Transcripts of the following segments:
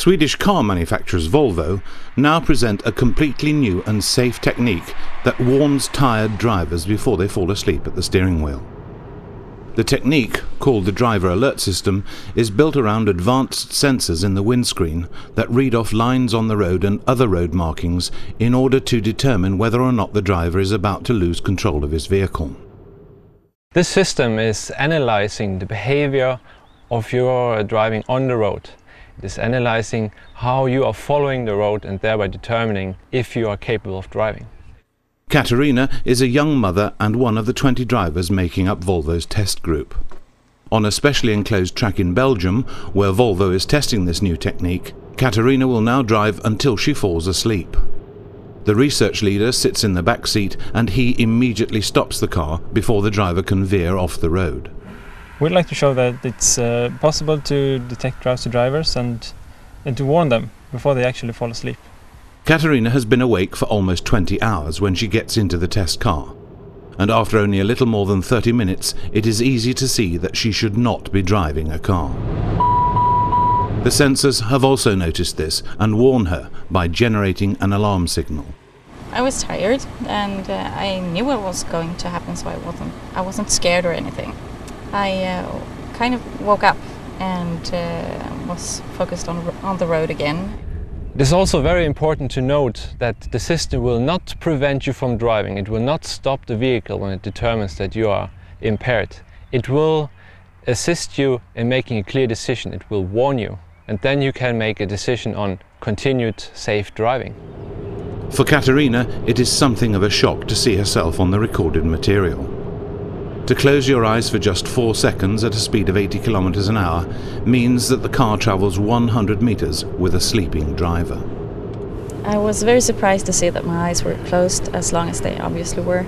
Swedish car manufacturers Volvo now present a completely new and safe technique that warns tired drivers before they fall asleep at the steering wheel. The technique, called the driver alert system, is built around advanced sensors in the windscreen that read off lines on the road and other road markings in order to determine whether or not the driver is about to lose control of his vehicle. This system is analyzing the behavior of your driving on the road. It is analyzing how you are following the road and thereby determining if you are capable of driving. Katarina is a young mother and one of the 20 drivers making up Volvo's test group. On a specially enclosed track in Belgium, where Volvo is testing this new technique, Katarina will now drive until she falls asleep. The research leader sits in the back seat and he immediately stops the car before the driver can veer off the road. We'd like to show that it's possible to detect drowsy drivers and to warn them before they actually fall asleep. Katarina has been awake for almost 20 hours when she gets into the test car. And after only a little more than 30 minutes, it is easy to see that she should not be driving a car. The sensors have also noticed this and warn her by generating an alarm signal. I was tired and I knew what was going to happen, so I wasn't scared or anything. I kind of woke up and was focused on the road again. It is also very important to note that the system will not prevent you from driving. It will not stop the vehicle when it determines that you are impaired. It will assist you in making a clear decision. It will warn you, and then you can make a decision on continued safe driving. For Katarina, it is something of a shock to see herself on the recorded material. To close your eyes for just 4 seconds at a speed of 80 kilometers an hour means that the car travels 100 meters with a sleeping driver. I was very surprised to see that my eyes were closed as long as they obviously were.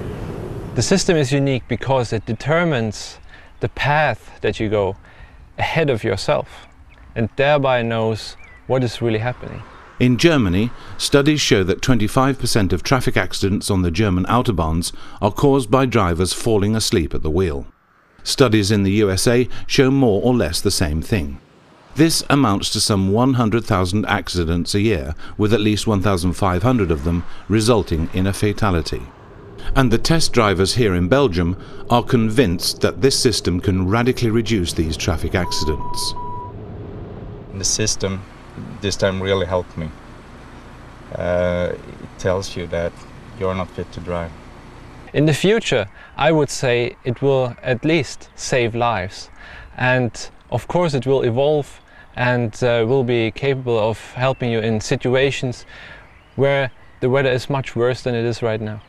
The system is unique because it determines the path that you go ahead of yourself and thereby knows what is really happening. In Germany, studies show that 25% of traffic accidents on the German autobahns are caused by drivers falling asleep at the wheel. Studies in the USA show more or less the same thing. This amounts to some 100,000 accidents a year, with at least 1,500 of them resulting in a fatality. And the test drivers here in Belgium are convinced that this system can radically reduce these traffic accidents. The system this time really helped me. It tells you that you're not fit to drive. In the future, I would say it will at least save lives. And of course it will evolve and will be capable of helping you in situations where the weather is much worse than it is right now.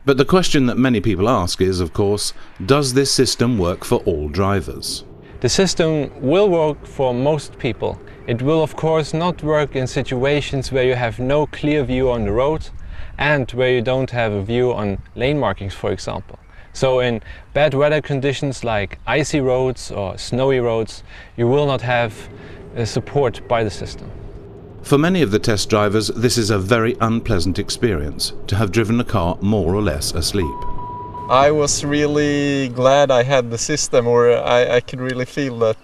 But the question that many people ask is, of course, does this system work for all drivers? The system will work for most people. It will of course not work in situations where you have no clear view on the road and where you don't have a view on lane markings, for example. So in bad weather conditions like icy roads or snowy roads, you will not have support by the system. For many of the test drivers, this is a very unpleasant experience, to have driven a car more or less asleep. I was really glad I had the system, or I could really feel that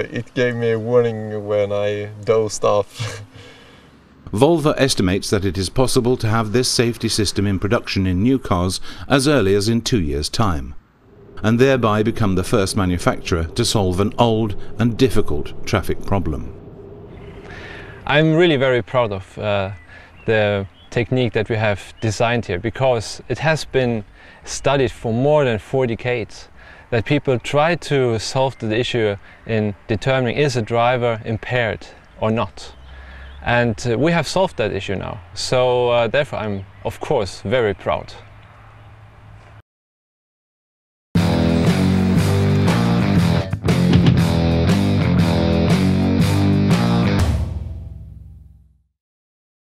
it gave me a warning when I dozed off. Volvo estimates that it is possible to have this safety system in production in new cars as early as in 2 years' time, and thereby become the first manufacturer to solve an old and difficult traffic problem. I'm really very proud of the technique that we have designed here, because it has been studied for more than 4 decades, that people try to solve the issue in determining is a driver impaired or not. And we have solved that issue now. So therefore I'm of course very proud.